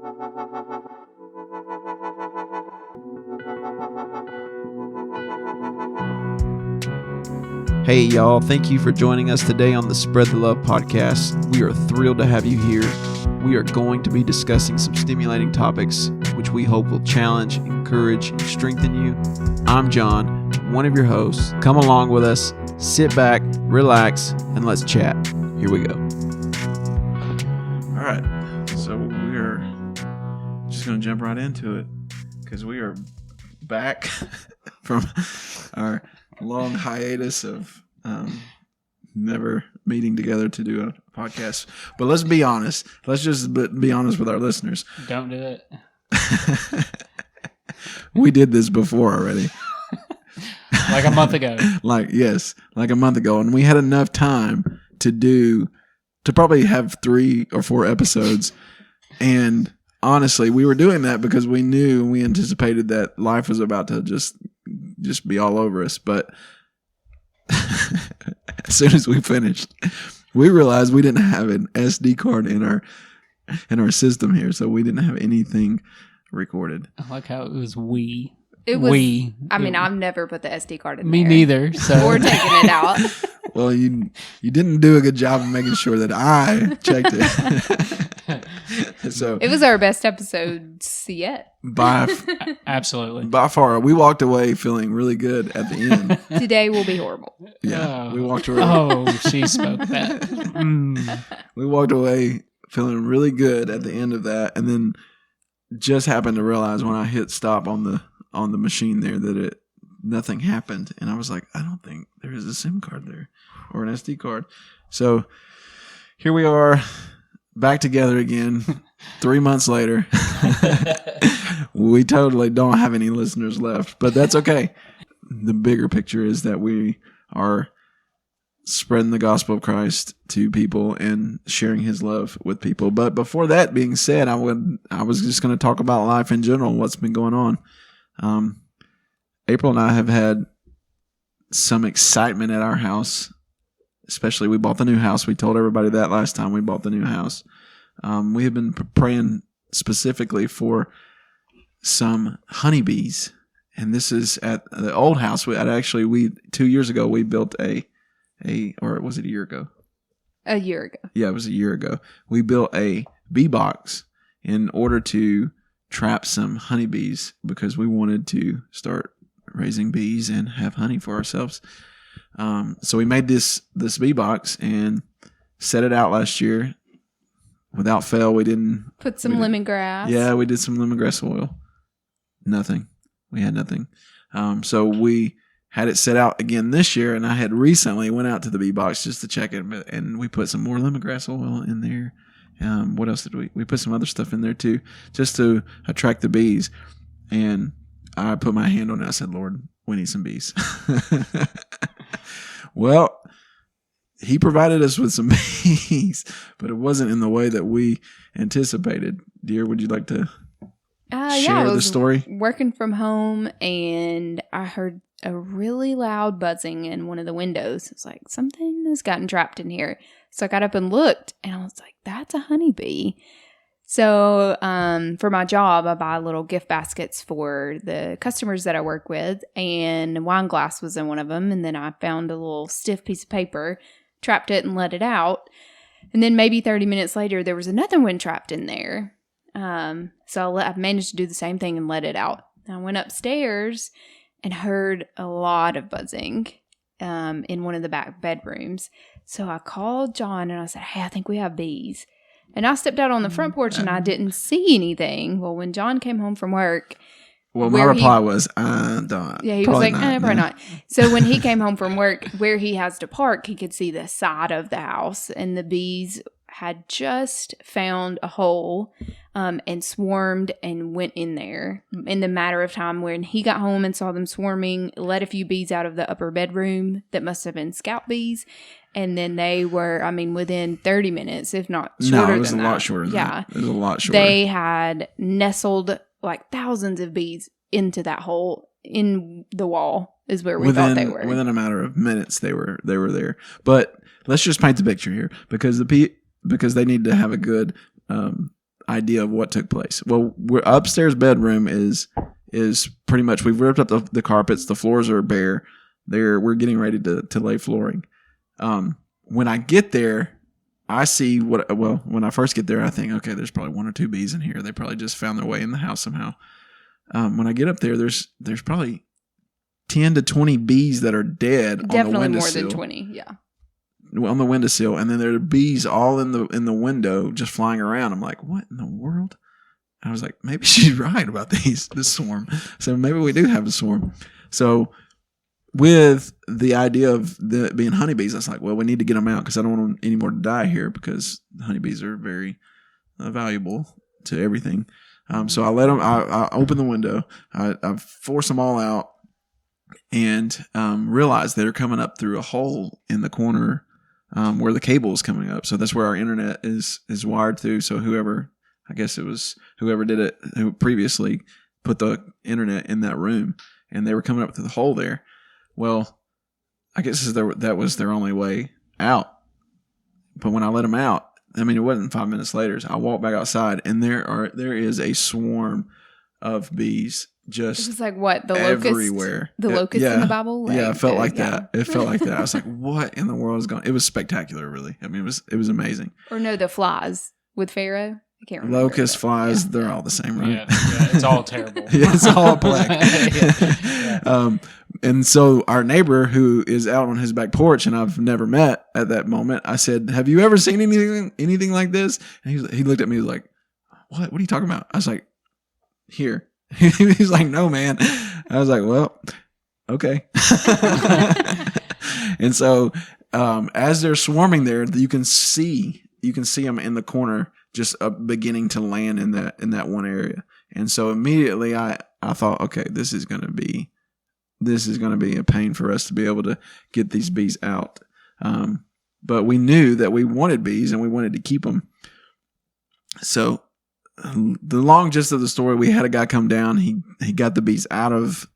Hey y'all, thank you for joining us today on the Spread the Love podcast. We are thrilled to have you here. We are going to be discussing some stimulating topics which we hope will challenge, encourage, and strengthen you. I'm John, one of your hosts. Come along with us, sit back, relax, and let's chat. Here we go. All right, so we're just going to jump right into it because we are back from our long hiatus of never meeting together to do a podcast. But let's be honest. Let's just be honest with our listeners. Don't do it. We did this before already. Like a month ago. Like a month ago. And we had enough time to probably have 3 or 4 episodes. And honestly, we were doing that because we anticipated that life was about to just be all over us. But as soon as we finished, we realized we didn't have an SD card in our system here, so we didn't have anything recorded. I like how it was we. It was. We. I mean, I've never put the SD card in Me there. neither. So Or taking it out. Well, you didn't do a good job of making sure that I checked it. So It was our best episodes yet. absolutely. By far, we walked away feeling really good at the end. Today will be horrible. Yeah, we walked away. Oh, she spoke that. We walked away feeling really good at the end of that, and then just happened to realize when I hit stop on the machine there that nothing happened, and I was like, I don't think there is a SIM card there or an SD card. So here we are, back together again, 3 months later. We totally don't have any listeners left, but that's okay. The bigger picture is that we are spreading the gospel of Christ to people and sharing his love with people. But before that being said, I was just going to talk about life in general, what's been going on. April and I have had some excitement at our house, especially we bought the new house. We told everybody that last time we bought the new house. We have been praying specifically for some honeybees. And this is at the old house. We 2 years ago, we built or was it a year ago? A year ago. Yeah, it was a year ago. We built a bee box in order to trap some honeybees because we wanted to start raising bees and have honey for ourselves. So we made this bee box and set it out last year. Without fail, we didn't Put some lemongrass. Yeah, we did some lemongrass oil. Nothing. We had nothing. So we had it set out again this year, and I had recently went out to the bee box just to check it, and we put some more lemongrass oil in there. What else did we put some other stuff in there too, just to attract the bees. And I put my hand on it. I said, Lord, we need some bees. Well, he provided us with some bees, but it wasn't in the way that we anticipated. Dear, would you like to share the story? Working from home, and I heard a really loud buzzing in one of the windows. It's like, something has gotten trapped in here. So I got up and looked, and I was like, that's a honeybee. So for my job, I buy little gift baskets for the customers that I work with, and wine glass was in one of them. And then I found a little stiff piece of paper, trapped it, and let it out. And then maybe 30 minutes later, there was another one trapped in there. So I managed to do the same thing and let it out. I went upstairs and heard a lot of buzzing in one of the back bedrooms. So I called John and I said, hey, I think we have bees. And I stepped out on the front porch and I didn't see anything. Well, when John came home from work. Well, my reply was, I don't. Yeah, he was like, probably not. So when he came home from work, where he has to park, he could see the side of the house. And the bees had just found a hole and swarmed and went in there in the matter of time. When he got home and saw them swarming, let a few bees out of the upper bedroom that must have been scout bees. And then they were, within 30 minutes, if not shorter than that. No, it was a lot shorter than that. It was a lot shorter. They had nestled like thousands of bees into that hole in the wall is where we thought they were. Within a matter of minutes, they were there. But let's just paint the picture here because they need to have a good idea of what took place. Well, we're upstairs bedroom is pretty much, we've ripped up the carpets. The floors are bare. We're getting ready to lay flooring. When I get there, I see when I first get there, I think, okay, there's probably 1 or 2 bees in here. They probably just found their way in the house somehow. When I get up there, there's probably 10 to 20 bees that are dead Definitely on the more windowsill. than 20. Yeah. On the windowsill, and then there are bees all in the window just flying around. I'm like, what in the world? I was like, maybe she's right about this swarm. So maybe we do have a swarm. So with the idea of being honeybees, I was like, well, we need to get them out because I don't want any more to die here because honeybees are very valuable to everything. So I let them. I open the window. I force them all out, and realize they're coming up through a hole in the corner where the cable is coming up. So that's where our internet is wired to. So whoever did it, who previously put the internet in that room, and they were coming up through the hole there. Well, I guess that was their only way out. But when I let them out, I mean, it wasn't 5 minutes later. So I walked back outside, and there is a swarm of bees just It was like what? The everywhere. Locust? The locust in the Bible? Yeah, it felt like that. It felt like that. I was like, what in the world is going on? It was spectacular, really. I mean, it was amazing. Or no, the flies with Pharaoh. I can't remember. Locust, flies, they're all the same, right? Yeah, it's all terrible. Yeah, it's all black. Yeah. And so our neighbor who is out on his back porch, and I've never met at that moment, I said, have you ever seen anything like this? And he looked at me, he was like, what are you talking about? I was like, here. He's like, no, man. I was like, well, okay. And so as they're swarming there, you can see them in the corner just beginning to land in that one area. And so immediately I thought, okay, this is going to be a pain for us to be able to get these bees out. But we knew that we wanted bees and we wanted to keep them. So the long gist of the story, we had a guy come down. He got the bees out of,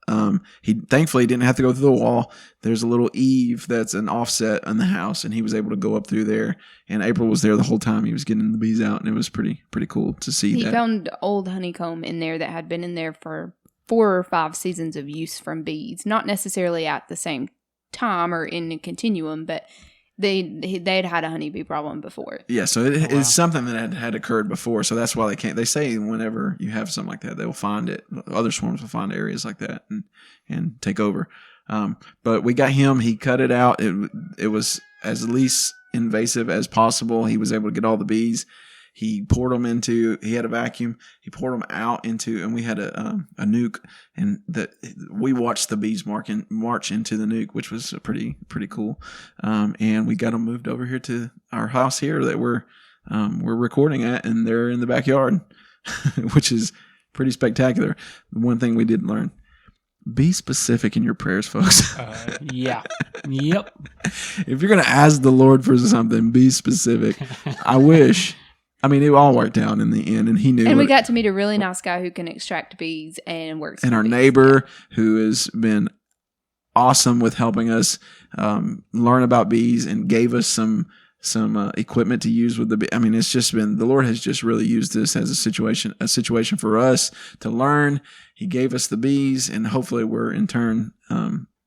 he thankfully didn't have to go through the wall. There's a little eave that's an offset in the house, and he was able to go up through there. And April was there the whole time. He was getting the bees out, and it was pretty cool to see that. He found old honeycomb in there that had been in there for 4 or 5 seasons of use from bees. Not necessarily at the same time or in a continuum, but they'd had a honeybee problem before. Yeah, so it's something that had occurred before. So that's why they can't. They say whenever you have something like that, they'll find it. Other swarms will find areas like that and take over. But we got him. He cut it out. It was as least invasive as possible. He was able to get all the bees. He poured them into. He had a vacuum. He poured them out into, and we had a nuke, and we watched the bees march into the nuke, which was pretty cool. And we got them moved over here to our house here that we're recording at, and they're in the backyard, which is pretty spectacular. One thing we did learn: be specific in your prayers, folks. Yeah. Yep. If you're gonna ask the Lord for something, be specific. I wish. I mean, it all worked out in the end, and he knew. And we got to meet a really nice guy who can extract bees and works. And our neighbor, who has been awesome with helping us learn about bees and gave us some equipment to use with the bee. I mean, it's just been, the Lord has just really used this as a situation for us to learn. He gave us the bees, and hopefully we're in turn,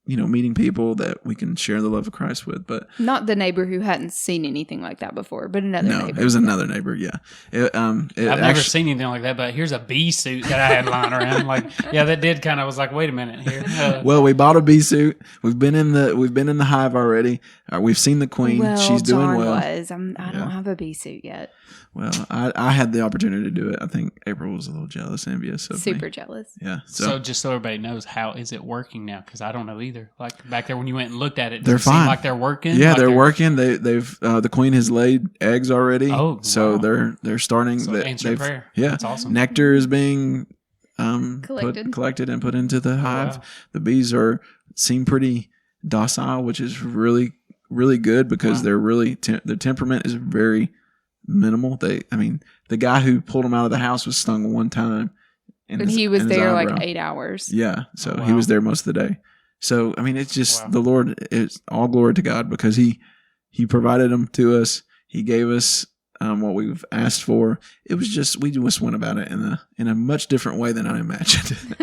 meeting people that we can share the love of Christ with. But not the neighbor who hadn't seen anything like that before, but another neighbor. No, it was another neighbor. Yeah. I've never seen anything like that, but here's a bee suit that I had lying around. Like, yeah, that did kind of was like, wait a minute here. Well, we bought a bee suit. We've been in the hive already. We've seen the queen. Well, she's doing John well. I don't have a bee suit yet. Well, I had the opportunity to do it. I think April was a little jealous, envious of Super me. jealous. Yeah. So just so everybody knows, how is it working now? Because I don't know either. Like back there when you went and looked at it, they're does it fine. seem like they're working? Yeah, like they're working. They've the queen has laid eggs already. Oh, so wow. they're starting. So answered prayer. Yeah, That's awesome. Nectar is being collected and put into the hive. wow. The bees seem pretty docile, which is really really good because Wow. they're really their temperament is very minimal. The guy who pulled them out of the house was stung one time, And he was there like eyebrow. 8 hours. Yeah, so Oh, he was wow. there most of the day. So I mean, it's just Wow. the Lord is all glory to God because he provided them to us. He gave us what we've asked for. It was just, we just went about it in a much different way than I imagined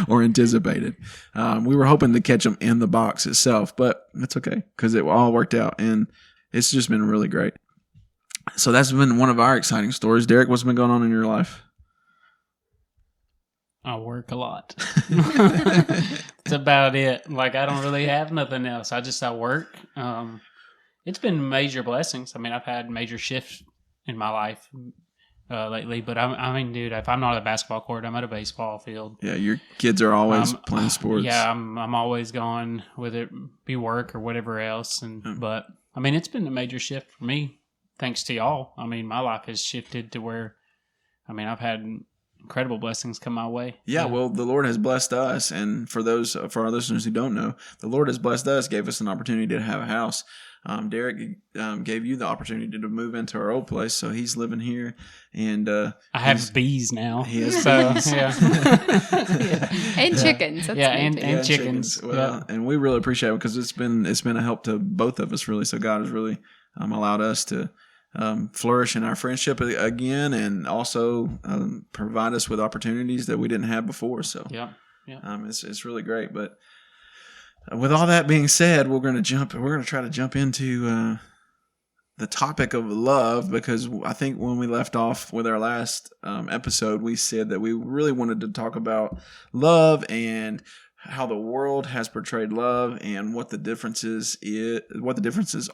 or anticipated. We were hoping to catch them in the box itself, but it's okay because it all worked out, and it's just been really great. So that's been one of our exciting stories. Derick, what's been going on in your life? I work a lot. That's about it. Like, I don't really have nothing else. I work. It's been major blessings. I mean, I've had major shifts in my life lately, but I mean, dude, if I'm not at a basketball court, I'm at a baseball field. Yeah, your kids are always playing sports. Yeah, I'm always gone, whether it be work or whatever else. But I mean, it's been a major shift for me, thanks to y'all. I mean, my life has shifted to where, I mean, I've had incredible blessings come my way. Yeah, well, the Lord has blessed us, and for our listeners who don't know, the Lord has blessed us, gave us an opportunity to have a house. Derick gave you the opportunity to move into our old place, so he's living here, and I have bees now. He has bees, and chickens. That's and chickens. Well, and we really appreciate it because it's been a help to both of us, really. So God has really allowed us to flourish in our friendship again, and also provide us with opportunities that we didn't have before. So it's really great. But with all that being said, we're going to try to jump into the topic of love, because I think when we left off with our last episode, we said that we really wanted to talk about love and how the world has portrayed love, and what the differences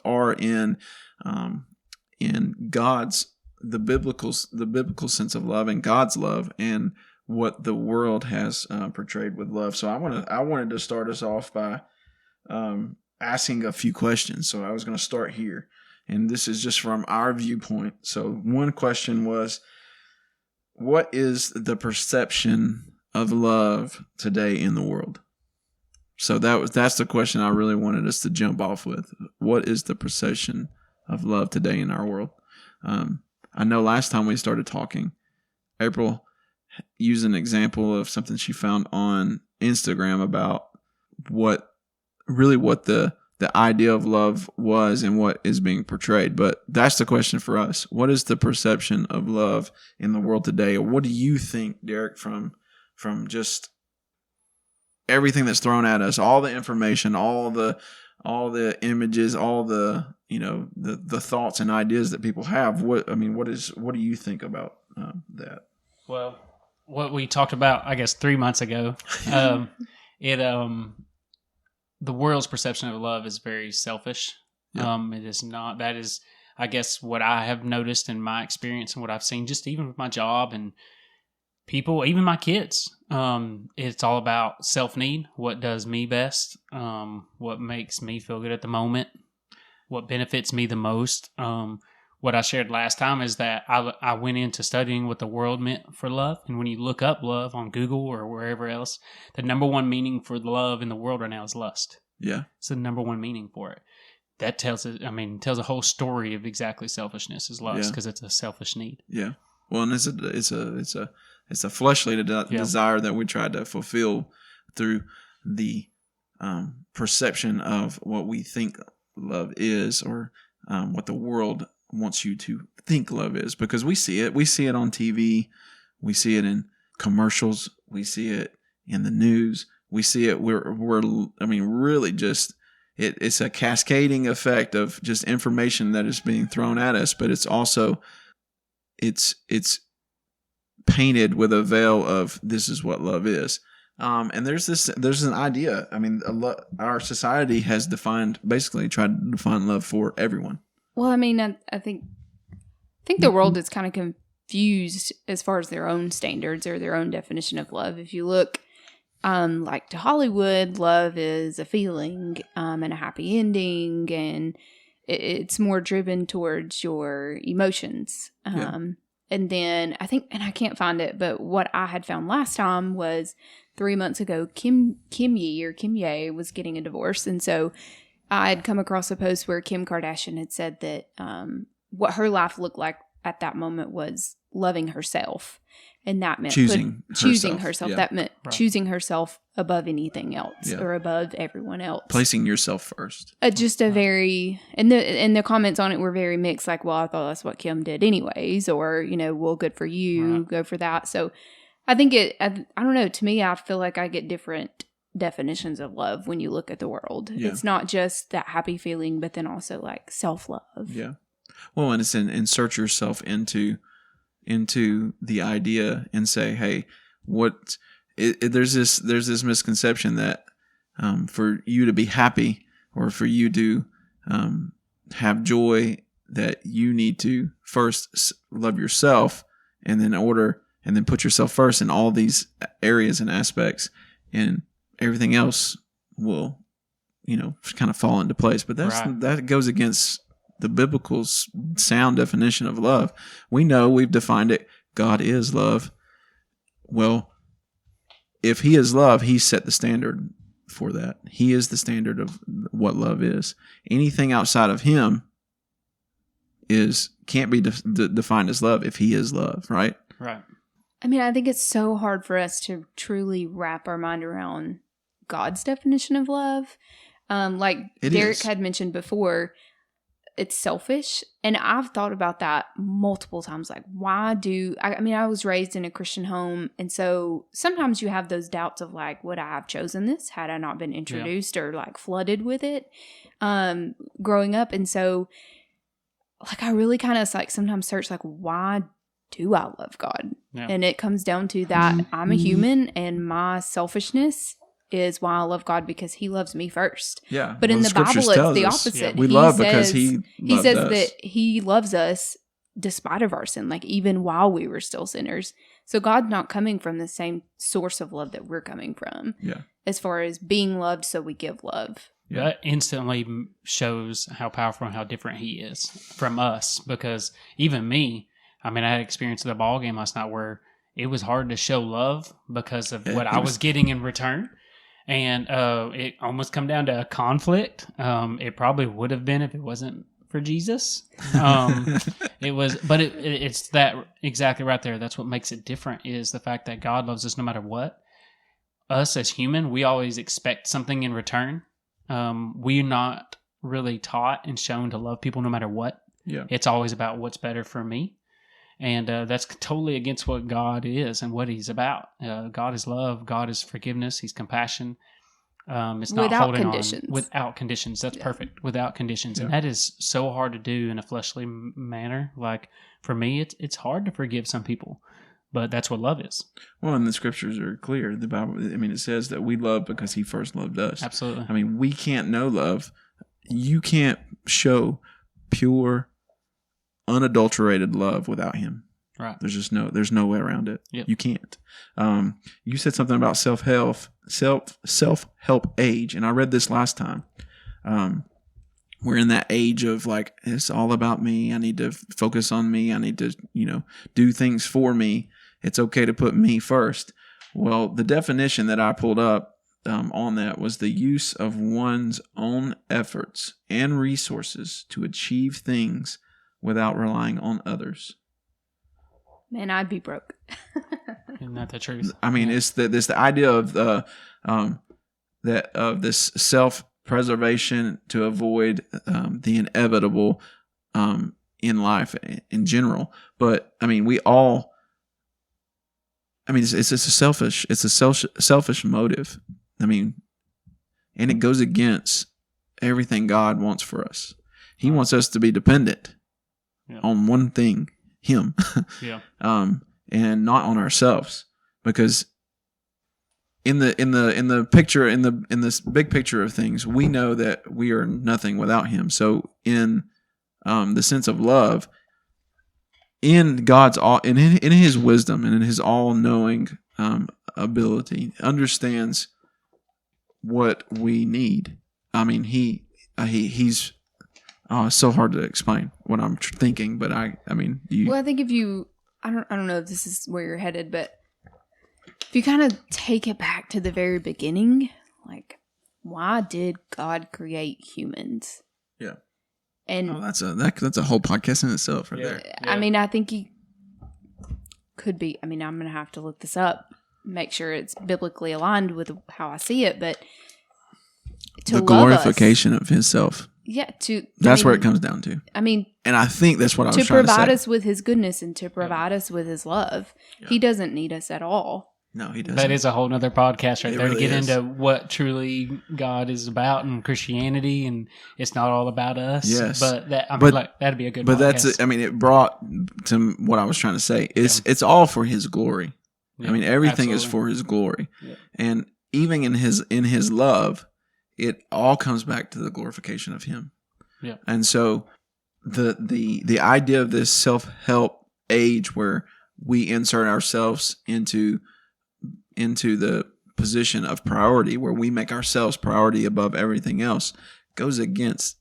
are in the biblical sense of love and God's love, and what the world has portrayed with love. So I wanted to start us off by asking a few questions. So I was going to start here, and this is just from our viewpoint. So one question was, what is the perception of love today in the world? So that's the question I really wanted us to jump off with. What is the perception of love today in our world? I know last time we started talking, April used an example of something she found on Instagram about what the idea of love was and what is being portrayed. But that's the question for us. What is the perception of love in the world today? Or what do you think, Derick, from just everything that's thrown at us, all the information, all the images, all the the thoughts and ideas that people have? What do you think about that? Well, what we talked about, I guess, 3 months ago, the world's perception of love is very selfish. Yeah. It is not. That is, I guess, what I have noticed in my experience and what I've seen, just even with my job and people, even my kids. It's all about self-need. What does me best? What makes me feel good at the moment? What benefits me the most? What I shared last time is that I went into studying what the world meant for love. And when you look up love on Google or wherever else, the number one meaning for love in the world right now is lust. Yeah. It's the number one meaning for it. That tells a whole story of exactly selfishness is lust, because it's a selfish need. Yeah. Well, and it's a fleshly desire that we try to fulfill through the perception of what we think love is, or what the world wants you to think love is, because we see it on TV, we see it in commercials, we see it in the news, we see it. Really just it's a cascading effect of just information that is being thrown at us, but it's also it's painted with a veil of this is what love is. And there's an idea. Our society has basically tried to define love for everyone. Well, I think the world is kind of confused as far as their own standards or their own definition of love. If you look like to Hollywood, love is a feeling and a happy ending, and it's more driven towards your emotions. And then I think, and I can't find it, but what I had found last time was 3 months ago, Kim Ye was getting a divorce. And so I had come across a post where Kim Kardashian had said that what her life looked like at that moment was loving herself. And that meant choosing herself. Yeah. That meant choosing herself above anything else Yeah. or above everyone else. Placing yourself first. Just a very, and the comments on it were very mixed. Like, well, I thought that's what Kim did anyways, or well, good for you, go for that. So, I think I don't know. To me, I feel like I get different definitions of love when you look at the world. Yeah. It's not just that happy feeling, but then also like self-love. Yeah. Well, and it's insert yourself into the idea and say, hey, there's this misconception that for you to be happy or for you to have joy, that you need to first love yourself and then put yourself first in all these areas and aspects, and everything else will kind of fall into place. But that goes against the biblical sound definition of love. We know, we've defined it. God is love. Well, if he is love, he set the standard for that. He is the standard of what love is. Anything outside of him can't be defined as love if he is love, right? Right. I mean, I think it's so hard for us to truly wrap our mind around God's definition of love. Like Derick had mentioned before, it's selfish. And I've thought about that multiple times. Like, I was raised in a Christian home. And so sometimes you have those doubts of like, would I have chosen this had I not been introduced or like flooded with it growing up? And so like, I really kind of like sometimes search like, why do I love God? Yeah. And it comes down to that I'm a human and my selfishness is why I love God, because he loves me first. Yeah. But in the Bible, it's the opposite. Yeah. We love because he says us. that he loves us despite of our sin, like even while we were still sinners. So God's not coming from the same source of love that we're coming from. Yeah. As far as being loved, so we give love. Yeah. That instantly shows how powerful and how different he is from us, because even me, I had experience at the ball game last night where it was hard to show love because of what I was getting in return. And it almost come down to a conflict. It probably would have been if it wasn't for Jesus. It's that exactly right there. That's what makes it different, is the fact that God loves us no matter what. Us as human, we always expect something in return. We're not really taught and shown to love people no matter what. Yeah. It's always about what's better for me. And that's totally against what God is and what he's about. God is love. God is forgiveness. He's compassion. It's not without holding conditions. on. Without conditions. That's perfect. Without conditions. Yeah. And that is so hard to do in a fleshly manner. Like, for me, it's hard to forgive some people. But that's what love is. Well, and the scriptures are clear. The Bible, it says that we love because he first loved us. Absolutely. We can't know love. You can't show pure, unadulterated love without him. Right. There's no way around it. Yep. You can't. You said something about self-help age, and I read this last time. We're in that age of like, it's all about me. I need to focus on me. I need to, do things for me. It's okay to put me first. Well, the definition that I pulled up on that was the use of one's own efforts and resources to achieve things without relying on others. Man, I'd be broke. Isn't that the truth? It's the idea of this self-preservation to avoid the inevitable in life in general. But we all. It's a selfish motive. And it goes against everything God wants for us. He wants us to be dependent on one thing, him, and not on ourselves. Because in the picture, in this big picture of things, we know that we are nothing without him. So in the sense of love, in God's in his wisdom and in his all-knowing ability, understands what we need. He's it's so hard to explain what I'm thinking, but I think if you, I don't know if this is where you're headed, but if you kind of take it back to the very beginning, like, why did God create humans? Yeah. And that's a whole podcast in itself right there. Yeah. I think could be, I mean, I'm going to have to look this up, make sure it's biblically aligned with how I see it, but to the love glorification of himself. Yeah, that's where it comes down to. I mean, and I think that's what I was to trying to say. provide us with his goodness and to provide us with his love. Yeah. He doesn't need us at all. No, he doesn't. That is a whole nother podcast right It there really to get is. into what truly God is about in Christianity, and it's not all about us. Yes. But that, I mean, But- like, that'd be a good But podcast. it brought to what I was trying to say. It's all for his glory. Yeah, I mean, everything is absolutely. for his glory. Yeah. And even in his love, it all comes back to the glorification of him. Yeah. And so the idea of this self-help age where we insert ourselves into the position of priority, where we make ourselves priority above everything else, goes against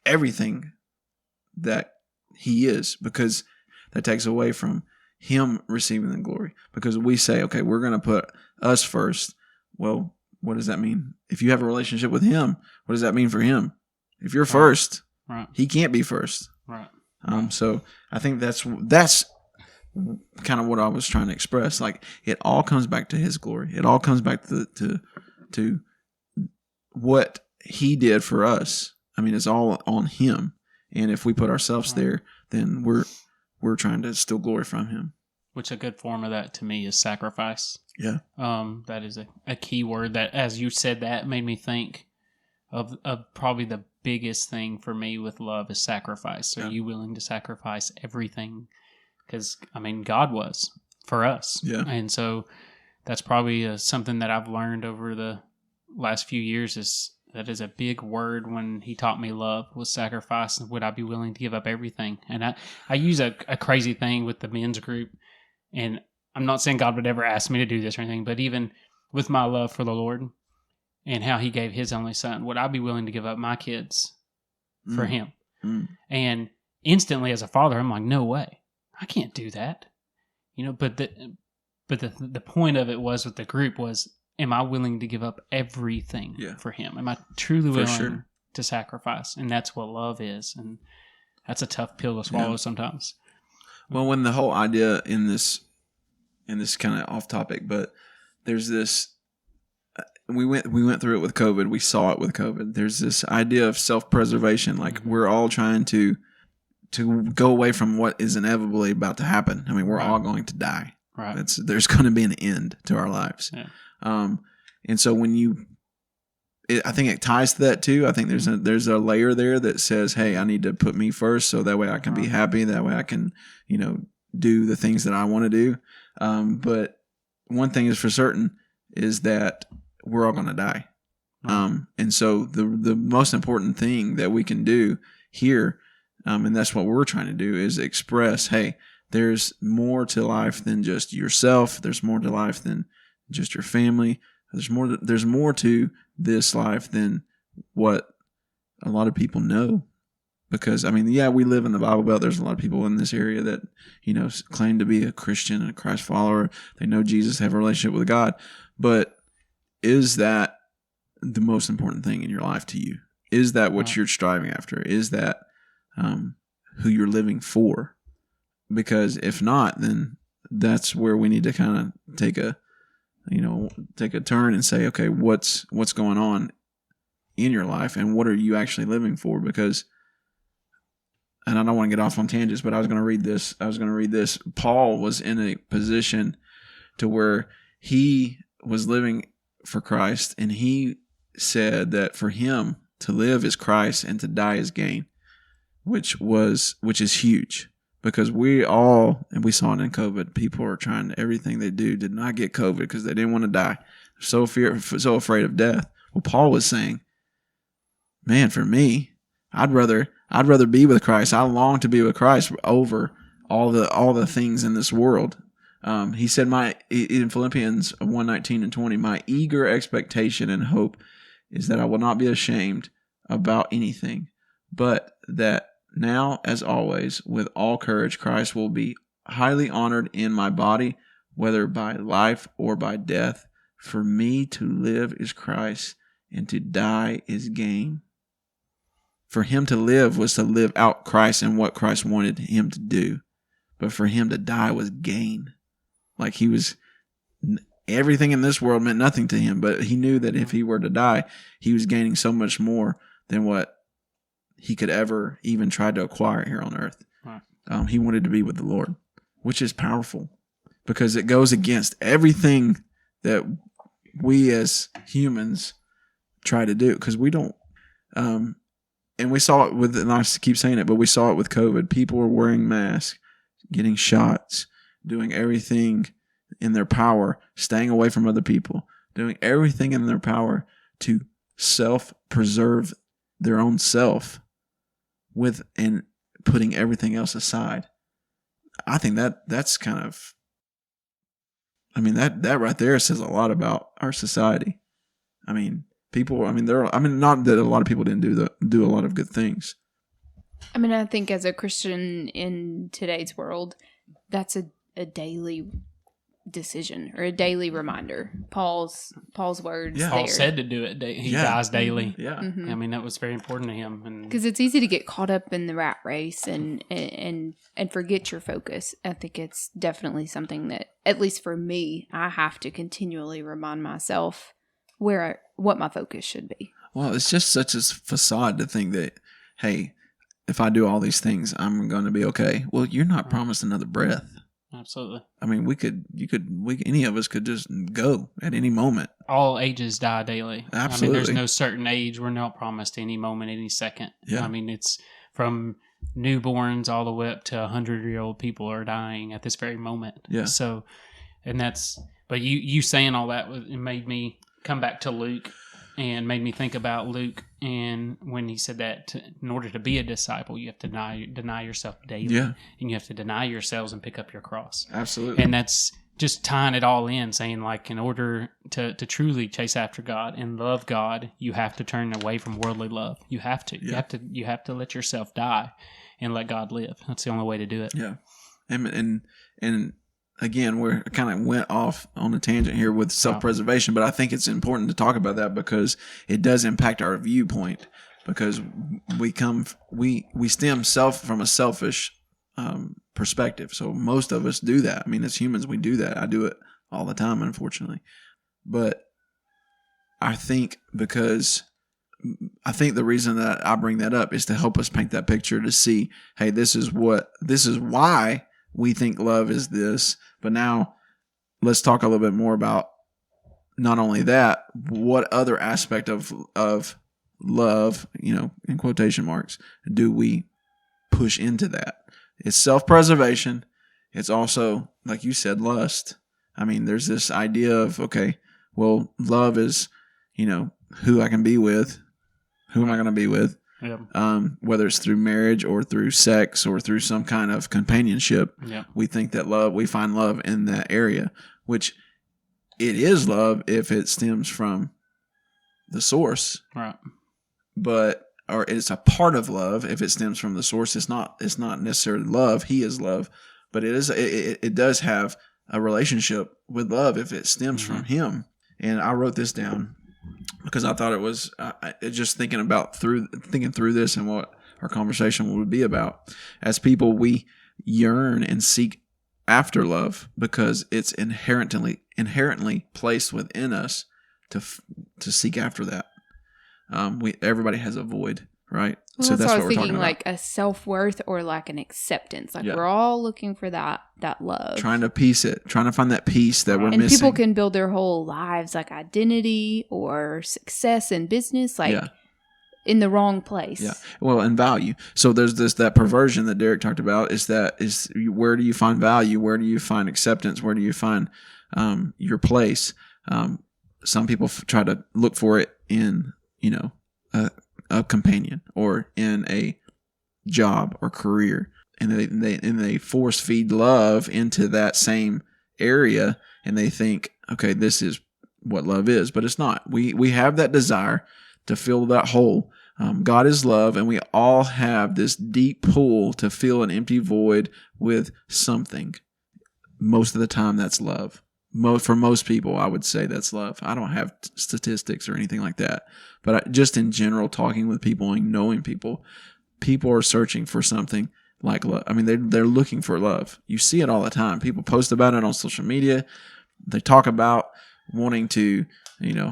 everything that he is, because that takes away from him receiving the glory. Because we say, okay, we're going to put us first. Well, what does that mean? If you have a relationship with him, what does that mean for him? If you're first, Right. he can't be first. Right. So I think that's kind of what I was trying to express. Like, it all comes back to his glory. It all comes back to what he did for us. I mean, it's all on him. And if we put ourselves there, then we're trying to steal glory from him. Which a good form of that to me is sacrifice. Yeah. That is a key word that, as you said, that made me think of probably the biggest thing for me with love is sacrifice. Are you willing to sacrifice everything? Because, I mean, God was for us. Yeah. And so that's probably something that I've learned over the last few years is that is a big word when he taught me love was sacrifice. Would I be willing to give up everything? And I use a crazy thing with the men's group. And I'm not saying God would ever ask me to do this or anything, but even with my love for the Lord and how he gave his only son, would I be willing to give up my kids for him? Mm. And instantly as a father, I'm like, no way. I can't do that. But the point of it was with the group was, am I willing to give up everything for him? Am I truly willing to sacrifice? And that's what love is. And that's a tough pill to swallow sometimes. Well, when the whole idea in this kind of off topic, but there's this, we went through it with COVID. We saw it with COVID. There's this idea of self-preservation. Like, we're all trying to go away from what is inevitably about to happen. I mean, we're all going to die. Right. There's going to be an end to our lives. Yeah. And so I think it ties to that too. I think there's a layer there that says, hey, I need to put me first, so that way I can be happy. That way I can, do the things that I want to do. But one thing is for certain is that we're all going to die. And so the most important thing that we can do here, and that's what we're trying to do, is express, hey, there's more to life than just yourself. There's more to life than just your family. There's more to this life than what a lot of people know. Because, I mean, we live in the Bible Belt. There's a lot of people in this area that, claim to be a Christian and a Christ follower. They know Jesus, have a relationship with God. But is that the most important thing in your life to you? Is that what you're striving after? Is that who you're living for? Because if not, then that's where we need to kind of take a turn and say, okay, what's going on in your life, and what are you actually living for? Because, and I don't want to get off on tangents, but I was going to read this. Paul was in a position to where he was living for Christ, and he said that for him to live is Christ and to die is gain, which is huge. Because we saw it in COVID, people are trying, everything they do did not get COVID because they didn't want to die. So afraid of death. Well, Paul was saying, man, for me, I'd rather be with Christ. I long to be with Christ over all the things in this world. He said, in Philippians 1:19 and 20, my eager expectation and hope is that I will not be ashamed about anything, but that now, as always, with all courage, Christ will be highly honored in my body, whether by life or by death. For me to live is Christ, and to die is gain. For him to live was to live out Christ and what Christ wanted him to do. but for him to die was gain. Like everything in this world meant nothing to him, but he knew that if he were to die, he was gaining so much more than what he could ever even try to acquire here on earth. Right. He wanted to be with the Lord, which is powerful because it goes against everything that we as humans try to do, because we don't, and we saw it with, and I keep saying it, but we saw it with COVID. People were wearing masks, getting shots, doing everything in their power, staying away from other people, doing everything in their power to self-preserve their own self and putting everything else aside. I think that's kind of, I mean, that right there says a lot about our society. I mean, people, not that a lot of people didn't do a lot of good things. I mean, I think as a Christian in today's world, that's a daily decision or a daily reminder. Paul's words. Yeah. Paul there. said to do it. He Yeah. dies daily. Yeah. Mhm. I mean, that was very important to him. And Because it's easy to get caught up in the rat race and forget your focus. I think it's definitely something that, at least for me, I have to continually remind myself what my focus should be. Well, it's just such a facade to think that, hey, if I do all these things, I'm going to be okay. Well, you're not promised another breath. absolutely. I mean, any of us could just go at any moment. All ages die daily. Absolutely. I mean, there's no certain age. We're not promised any moment, any second. Yeah. I mean, it's from newborns all the way up to 100-year-old people are dying at this very moment. Yeah. So, and that's, but you saying all that, it made me come back to Luke and made me think about Luke. And when he said that in order to be a disciple, you have to deny yourself daily. Yeah. And you have to deny yourselves and pick up your cross. Absolutely. And that's just tying it all in, saying like, in order to truly chase after God and love God, you have to turn away from worldly love. You have to. Yeah. You have to let yourself die and let God live. That's the only way to do it. Yeah. And again, we're kind of went off on a tangent here with self-preservation, but I think it's important to talk about that because it does impact our viewpoint, because we stem from a selfish perspective. So most of us do that. I mean, as humans, we do that. I do it all the time, unfortunately. But I think the reason that I bring that up is to help us paint that picture to see, hey, this is why we think love is this. But now let's talk a little bit more about not only that, what other aspect of love, in quotation marks, do we push into that? It's self-preservation. It's also, like you said, lust. I mean, there's this idea of, okay, well, love is, who I can be with. Who am I going to be with? Yeah. Whether it's through marriage or through sex or through some kind of companionship, we think that we find love in that area, which it is love if it stems from the source. Right. Or it's a part of love if it stems from the source. It's not necessarily love. He is love, but it does have a relationship with love if it stems from him. And I wrote this down because I thought it was just thinking through this and what our conversation would be about. As people, we yearn and seek after love because it's inherently placed within us to seek after that. Everybody has a void, right? Well, So that's what I was what we're talking thinking, about. like a self-worth or like an acceptance. Like we're all looking for that love. Trying to find that piece that we're and missing. people can build their whole lives, like identity or success in business, in the wrong place. Yeah. Well, and value. So there's that perversion that Derick talked about is where do you find value? Where do you find acceptance? Where do you find your place? Some people try to look for it in, a companion or in a job or career. And they force feed love into that same area, and they think, okay, this is what love is, but it's not. We have that desire to fill that hole. God is love, and we all have this deep pull to fill an empty void with something. Most of the time, that's love. For most people, I would say that's love. I don't have statistics or anything like that, but just in general, talking with people and knowing people are searching for something like love. I mean, they're looking for love. You see it all the time. People post about it on social media. They talk about wanting to,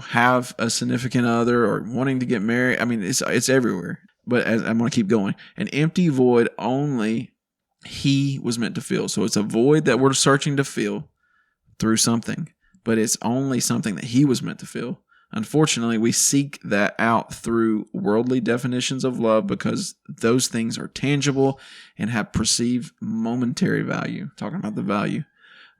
have a significant other or wanting to get married. I mean, it's everywhere. But as I'm going to keep going, an empty void only he was meant to fill. So it's a void that we're searching to fill through something, but it's only something that he was meant to fill. Unfortunately, we seek that out through worldly definitions of love because those things are tangible and have perceived momentary value. Talking about the value.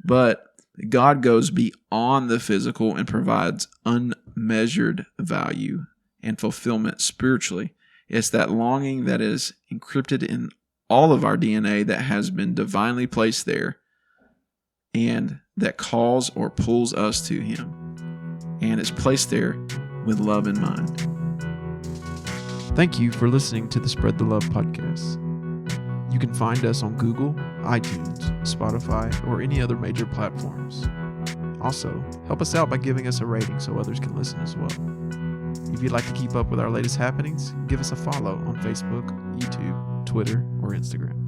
But God goes beyond the physical and provides unmeasured value and fulfillment spiritually. It's that longing that is encrypted in all of our DNA that has been divinely placed there and that calls or pulls us to Him. And it's placed there with love in mind. Thank you for listening to the Spread the Love podcast. You can find us on Google, iTunes, Spotify, or any other major platforms. Also, help us out by giving us a rating so others can listen as well. If you'd like to keep up with our latest happenings, give us a follow on Facebook, YouTube, Twitter, or Instagram.